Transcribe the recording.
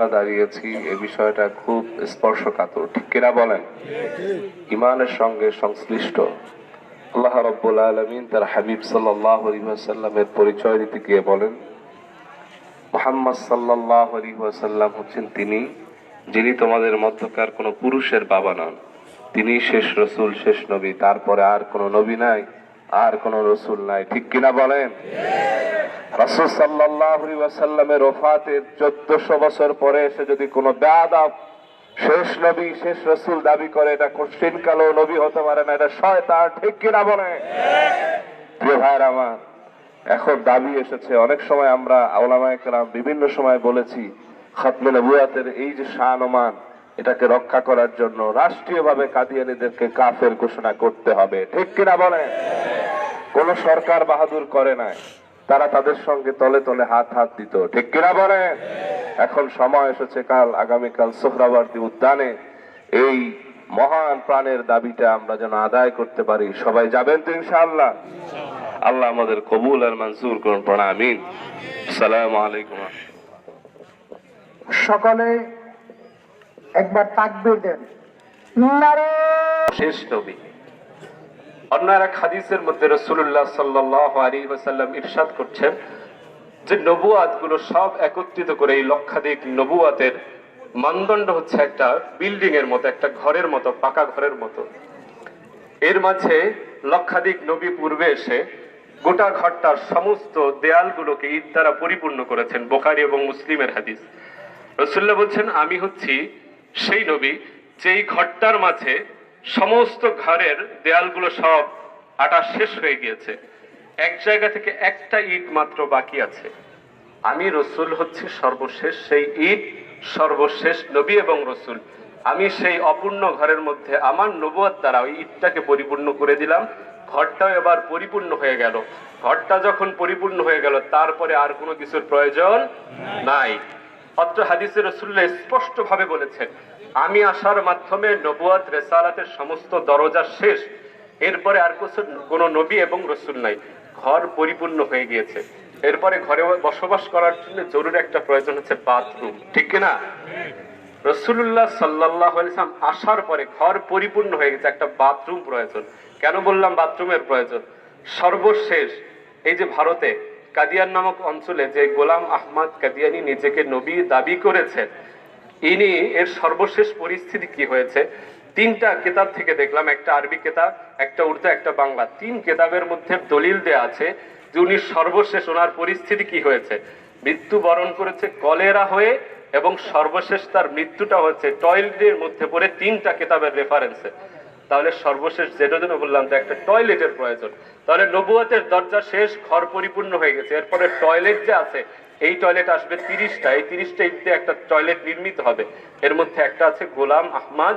আমরা দাঁড়িয়েছি, এই বিষয়টা খুব স্পর্শকাতর, ঠিক কিনা বলেন? ইমানের সঙ্গে সংশ্লিষ্ট। আল্লাহ রাব্বুল আলামিন তার হাবিব সাল্লাল্লাহু আলাইহি ওয়াসাল্লামের পরিচয় দিতে গিয়ে বলেন, মুহাম্মদ সাল্লাল্লাহু আলাইহি ওয়াসাল্লাম হচ্ছেন তিনি যিনি তোমাদের মধ্যকার কোনো পুরুষের বাবা নন। তিনি শেষ রসুল, শেষ নবী। তারপরে আর কোনো নবী নাই, আর কোনো রসুল নাই, ঠিক কিনা বলেন? রাসূল সাল্লাল্লাহু আলাইহি ওয়াসাল্লামের ওফাতের 1400 বছর পরে এসে যদি কোনো বেয়াদব শেষ নবী, শেষ রসুল দাবি করে, এটা কোশ্চিন কালো নবী হতে পারে না, এটা শয়তান, ঠিক কিনা বলেন? প্রিয় ভাইরা আমার, এখন দাবি এসেছে। অনেক সময় আমরা উলামায়ে কেরাম বিভিন্ন সময় বলেছি, খতমে নবুয়াতের এই যে শান ও মান, এটাকে রক্ষা করার জন্য রাষ্ট্রীয়ভাবে কাদিয়ানীদেরকে কাফের ঘোষণা করতে হবে, ঠিক কিনা বলেন? কোন সরকার বাহাদুর করে নাই, তারা তাদের সঙ্গে তলে তলে হাত দিত, ঠিক কিনা বলেন? এখন সময় এসেছে, আগামীকাল সোহরাওয়ার্দী উদ্যানে এই মহান প্রাণের দাবিটা আমরা যেন আদায় করতে পারি। সবাই যাবেন তো ইনশাআল্লাহ? আল্লাহ আমাদের কবুল আর মঞ্জুর করুন। পড়া আমিন। আসসালামু আলাইকুম। সকলে একবার তাকবীর দেন। নারে শেষ নবী। অন্য এক হাদিসের মধ্যে রাসূলুল্লাহ সাল্লাল্লাহু আলাইহি ওয়াসাল্লাম ইরশাদ করছেন যে নবুয়াত গুলো সব একত্রিত করে এই লক্ষাধিক নবুয়াতের মানদণ্ড হচ্ছে একটা বিল্ডিং এর মতো, একটা ঘরের মতো, পাকা ঘরের মতো। এর মাঝে লক্ষাধিক নবী পূর্বে এসে গোটা ঘরটার সমস্ত দেয়ালগুলোকে ইট দ্বারা পরিপূর্ণ করেছেন। বুখারী এবং মুসলিমের হাদিস। রাসূলুল্লাহ বলছেন, আমি হচ্ছি সেই নবী যেই ঘরটার মাঝে সমস্ত ঘরের দেয়ালগুলো সব আটা শেষ হয়ে গিয়েছে, এক জায়গা থেকে একটা ইট মাত্র বাকি আছে। আমি রসুল হচ্ছি সর্বশেষ সেই ইট, সর্বশেষ নবী এবং রসুল। আমি সেই অপূর্ণ ঘরের মধ্যে আমার নবুয়ত দ্বারা ওই ইটটাকে পরিপূর্ণ করে দিলাম। ঘরটাও এবার পরিপূর্ণ হয়ে গেল। ঘরটা যখন পরিপূর্ণ হয়ে গেল, তারপরে আর কোনো কিছুর প্রয়োজন নাই। অত্র হাদিসে রাসূলুল্লাহ স্পষ্ট ভাবে বলেছেন, আমি আসার মাধ্যমে নবুয়ত রিসালাতের সমস্ত দরজা শেষ, এরপরে আর কোনো নবী এবং রসুল নাই। ঘর পরিপূর্ণ হয়ে গিয়েছে। এরপরে ঘরে বসবাস করার জন্য জরুরি একটা প্রয়োজন হচ্ছে বাথরুম, ঠিক কিনা? রাসূলুল্লাহ সাল্লাল্লাহু আলাইহি ওয়াসাল্লাম আসার পরে ঘর পরিপূর্ণ হয়ে গেছে, একটা বাথরুম প্রয়োজন। কেন বললাম বাথরুমের প্রয়োজন? সর্বশেষ এই যে ভারতে কাদিয়ান নামক অঞ্চলে যে গোলাম আহমদ কাদিয়ানি নিজেকে নবী দাবি করেছেন, ইনি এর সর্বশেষ পরিস্থিতি কি হয়েছে? 3টা কিতাব থেকে দেখলাম, একটা আরবি কিতাব, একটা উর্দু, একটা বাংলা। 3 কিতাবের মধ্যে দলিল দেয়া আছে যে উনি সর্বশেষ ওনার পরিস্থিতি কি হয়েছে। মৃত্যুবরণ করেছে কলেরা হয়ে, এবং সর্বশেষ তার মৃত্যুটা হচ্ছে টয়লেটের মধ্যে পড়ে। 3টা কিতাবের রেফারেন্সে। তাহলে সর্বশেষ যেটার জন্য বললাম যে একটা টয়লেটের প্রয়োজন। তাহলে নবুয়তের দরজা শেষ, ঘর পরিপূর্ণ হয়ে গেছে। এরপরে টয়লেট যে আছে, এই টয়লেট আসবে 30টা। এই 30টা ইট দিয়ে একটা টয়লেট নির্মিত হবে। এর মধ্যে একটা আছে গোলাম আহমদ